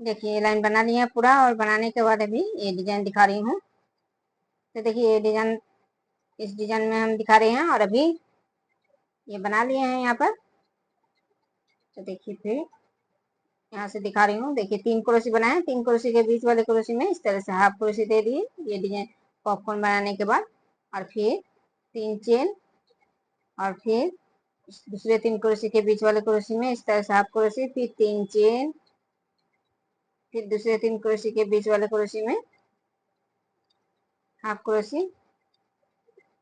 देखिए ये लाइन बना लिया है पूरा, और बनाने के बाद अभी ये डिजाइन दिखा रही हूँ। तो देखिए ये डिजाइन, इस डिजाइन में हम दिखा रहे हैं, और अभी ये बना लिए हैं यहाँ पर। तो देखिए फिर यहाँ से दिखा रही हूँ। देखिए 3 क्रोशी बनाए, 3 क्रोशी के बीच वाले क्रोशी में इस तरह से हाफ क्रोशी दे दिए, ये डिजाइन पॉपकॉर्न बनाने के बाद। और फिर 3 चेन, और फिर दूसरे 3 क्रोशी के बीच वाले क्रोशी में इस तरह से हाफ क्रोशी, फिर 3 चेन, फिर दूसरे 3 क्रोशी के बीच वाले क्रोशी में हाफ क्रोशी,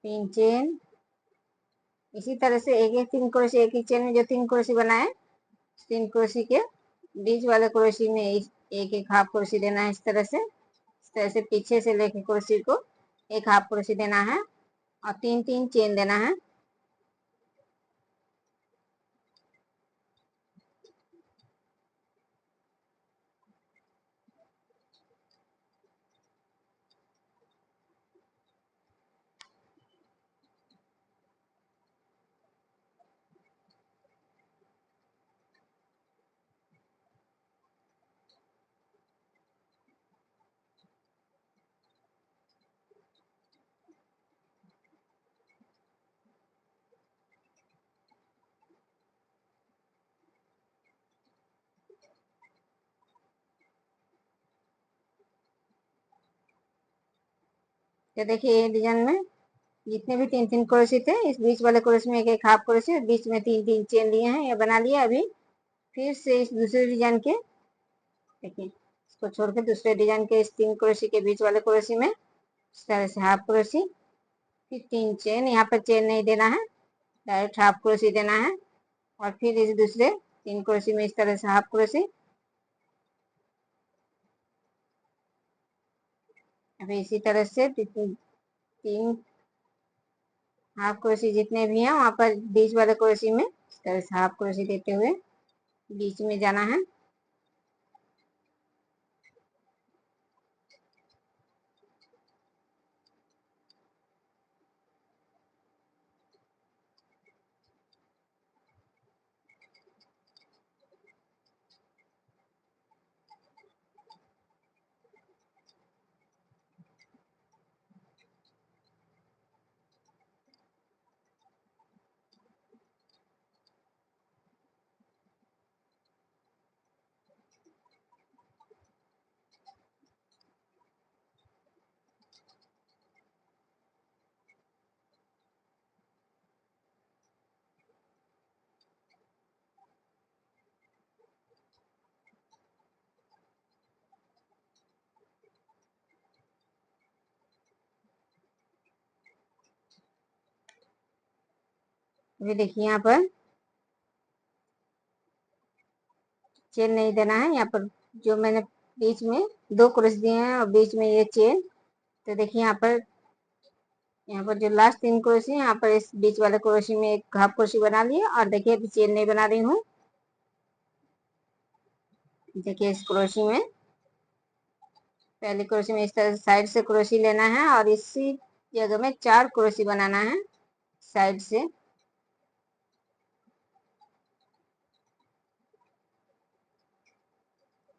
3 चेन। इसी तरह से एक एक 3 क्रोशी, एक एक चेन में जो 3 क्रोशी बनाए, 3 क्रोशी के बीच वाले क्रोशी में एक एक हाफ क्रोशी देना है। इस तरह से पीछे से लेके क्रोशी को एक हाफ क्रोशी देना है, और 3 3 चेन देना है। तो देखिए ये डिजाइन में जितने भी 3 3 क्रोशी थे, इस बीच वाले क्रोशी में एक एक हाफ क्रोशी, और बीच में 3 3 चेन लिए हैं, ये बना लिया। अभी फिर से इस दूसरे डिजाइन के, देखिए इसको छोड़ के दूसरे डिजाइन के इस 3 क्रोशी के बीच वाले क्रोशी में इस तरह से हाफ क्रोशी, फिर 3 चेन। यहाँ पर चेन नहीं देना है, डायरेक्ट हाफ क्रोशी देना है। और फिर इस दूसरे 3 क्रोशी में इस तरह से हाफ क्रोशी। अभी इसी तरह से 3 हाफ क्रोशी जितने भी हैं, वहां पर बीच वाले क्रोशी में इस तरह से हाफ क्रोशी देते हुए बीच में जाना है। अभी देखिए यहाँ पर चेन नहीं देना है। यहाँ पर जो मैंने बीच में 2 क्रोश दिए हैं, और बीच में ये चेन। तो देखिए यहाँ पर जो लास्ट 3 क्रोशी, यहाँ पर इस बीच वाले क्रोशी में एक हाफ क्रोशी बना लिया, और देखिए अभी चेन नहीं बना रही हूँ। देखिए इस क्रोशी में, पहले क्रोशी में इस तरह से साइड से क्रोशी लेना है, और इसी जगह में 4 क्रोशी बनाना है साइड से।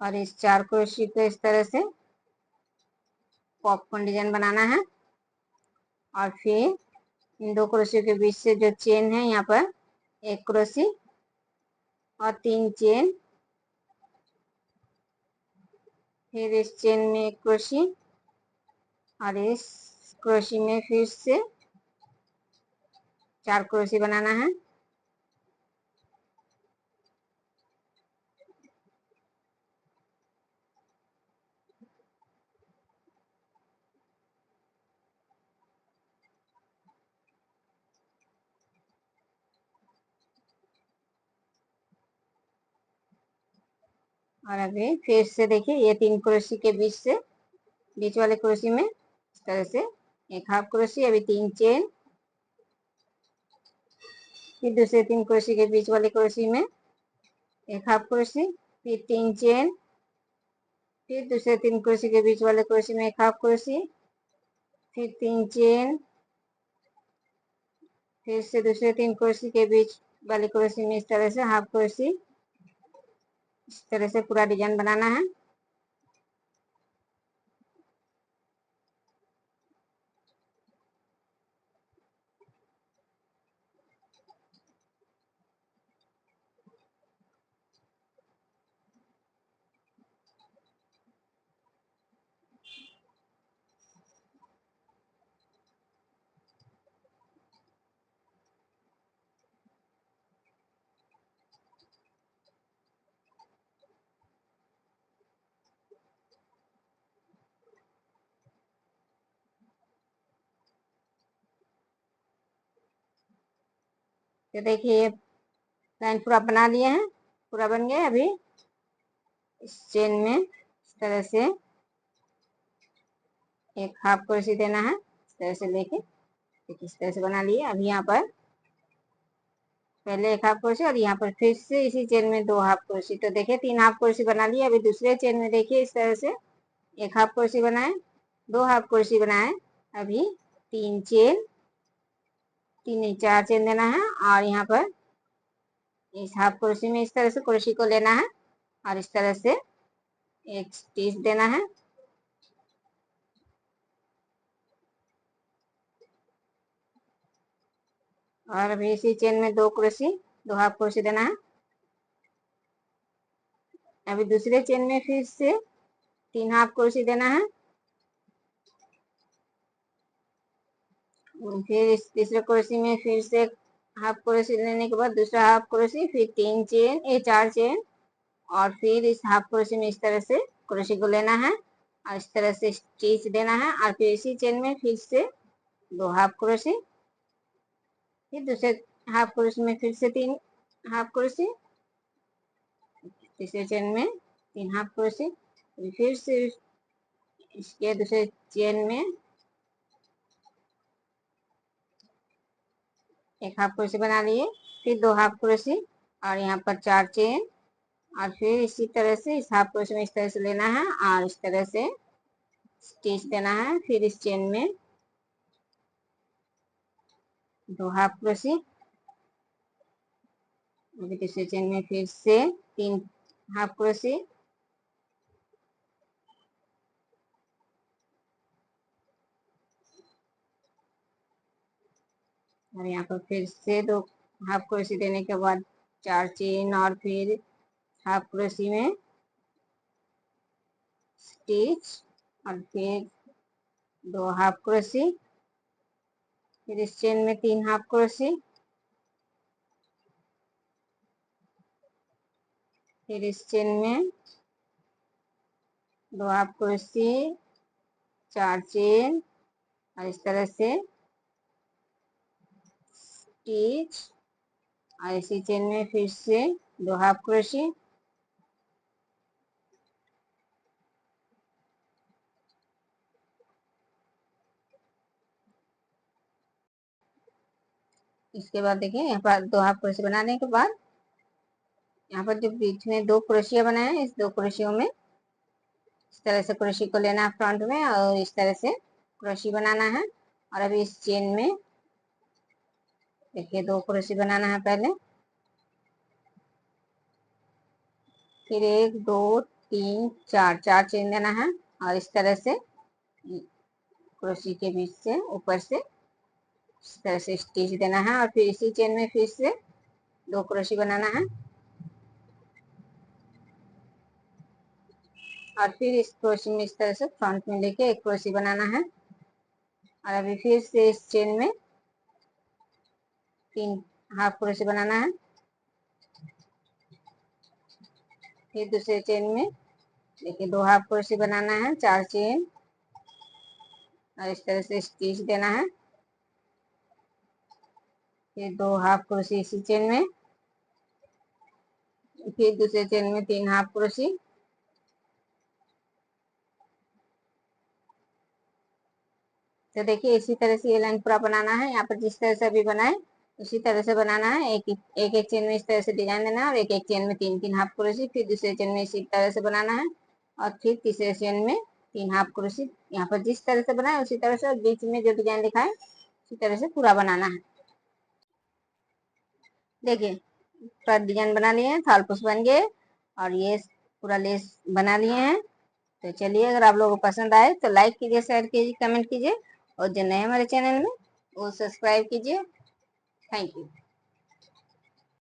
और इस 4 क्रोशी को इस तरह से पॉपकॉर्न डिजाइन बनाना है। और फिर इन 2 क्रोशी के बीच से जो चेन है, यहाँ पर एक क्रोशी और 3 चेन, फिर इस चेन में एक क्रोशी, और इस क्रोशी में फिर से 4 क्रोशी बनाना है। और अभी फिर से देखिए ये 3 क्रोशी के बीच से, बीच वाले क्रोशी में इस तरह से एक हाफ क्रोशी, अभी 3 चेन, फिर दूसरे 3 क्रोशी के बीच वाले क्रोशी में एक हाफ क्रोशी, फिर 3 चेन, फिर दूसरे 3 क्रोशी के बीच वाले क्रोशी में एक हाफ क्रोशी, फिर 3 चेन, फिर से दूसरे 3 क्रोशी के बीच वाले क्रोशी में इस तरह से हाफ क्रोशी। इस तरह से पूरा डिजाइन बनाना है। तो देखिए ये लाइन पूरा बना लिए हैं, पूरा बन गया। अभी इस चेन में इस तरह से एक हाफ क्रोशे देना है, इस तरह से लेके इस तरह से बना लिए। अब यहाँ पर पहले एक हाफ क्रोशे और यहाँ पर फिर से इसी चेन में 2 हाफ क्रोशे। तो देखिए 3 हाफ क्रोशे बना लिए। अभी दूसरे चेन में देखिए इस तरह से एक हाफ क्रोशे बनाए, 2 हाफ क्रोशे बनाए। अभी 3 चेन, 3 नहीं 4 चेन देना है और यहाँ पर इस हाफ क्रोशे में इस तरह से क्रोशे को लेना है और इस तरह से एक स्टिच देना है। और अभी इसी चेन में 2 क्रोशे, 2 हाफ क्रोशे देना है। अभी दूसरे चेन में फिर से 3 हाफ क्रोशे देना है। फिर इस तीसरे क्रोशे में फिर से हाफ क्रोशे लेने के बाद दूसरा हाफ क्रोशे, फिर 3 चेन, ये 4 चेन और फिर इस हाफ क्रोशे में इस तरह से क्रोशे को लेना है और इस तरह से स्टिच देना है। और फिर इसी चेन में फिर से 2 हाफ क्रोशे, फिर दूसरे हाफ क्रोशे में फिर से 3 हाफ क्रोशे, तीसरे चेन में 3 हाफ क्रोशे, फिर से इसके दूसरे चेन में एक हाफ क्रोशे बना लिए, फिर 2 हाफ क्रोशे और यहाँ पर 4 चेन और फिर इसी तरह से इस हाफ क्रोशे में इस तरह से लेना है और इस तरह से स्टिच देना है। फिर इस चेन में 2 हाफ क्रोशे, अभी तीसरे चेन में फिर से 3 हाफ क्रोशे और यहाँ पर फिर से 2 हाफ क्रोशे देने के बाद 4 चेन और फिर हाफ क्रोशे में स्टिच और फिर 2 हाफ क्रोशे, फिर इस चेन में 3 हाफ क्रोशे, फिर इस चेन में 2 हाफ क्रोशे, 4 चेन और इस तरह से स्टिच और इसी चेन में फिर से 2 हाफ क्रोशे, इसके बाद देखिए यहाँ पर 2 हाफ क्रोशे बनाने के बाद यहाँ पर जो बीच में 2 क्रोशिया बनाए हैं, इस 2 क्रोशियों में इस तरह से क्रोशे को लेना है फ्रंट में और इस तरह से क्रोशे बनाना है। और अभी इस चेन में देखिए 2 क्रोशे बनाना है पहले, फिर 1 2 3 4 4 चेन देना है और इस तरह से क्रोशे के बीच से ऊपर से इस तरह से स्टिच देना है और फिर इसी चेन में फिर से 2 क्रोशे बनाना है और फिर इस क्रोशे में इस तरह से फ्रंट में लेके एक क्रोशे बनाना है। और अभी फिर से इस चेन में 3 हाफ क्रोशे बनाना है, फिर दूसरे चेन में देखिए 2 हाफ क्रोशे बनाना है, 4 चेन और इस तरह से स्टिच देना है, फिर 2 हाफ क्रोशे इसी चेन में, फिर दूसरे चेन में 3 हाफ क्रोशे, तो देखिए इसी तरह से ये लाइन पूरा बनाना है। यहाँ पर जिस तरह से अभी बनाए उसी तरह से बनाना है। एक चेन में इस तरह से डिजाइन देना है और एक चेन में 3 3 हाफ क्रोशे, फिर दूसरे चेन में इसी तरह से बनाना है और फिर तीसरे चेन में 3 हाफ क्रोशे। यहाँ पर जिस तरह से बनाए उसी तरह से बीच में जो डिजाइन दिखाए उसी तरह से पूरा बनाना है। देखिए पूरा डिजाइन बना लिए हैं, थालपोश बन गए और ये पूरा लेस बना लिए हैं। तो चलिए अगर आप लोगों को पसंद आए तो लाइक कीजिए, शेयर कीजिए, कमेंट कीजिए और जो नए हमारे चैनल में वो सब्सक्राइब कीजिए। Thank you.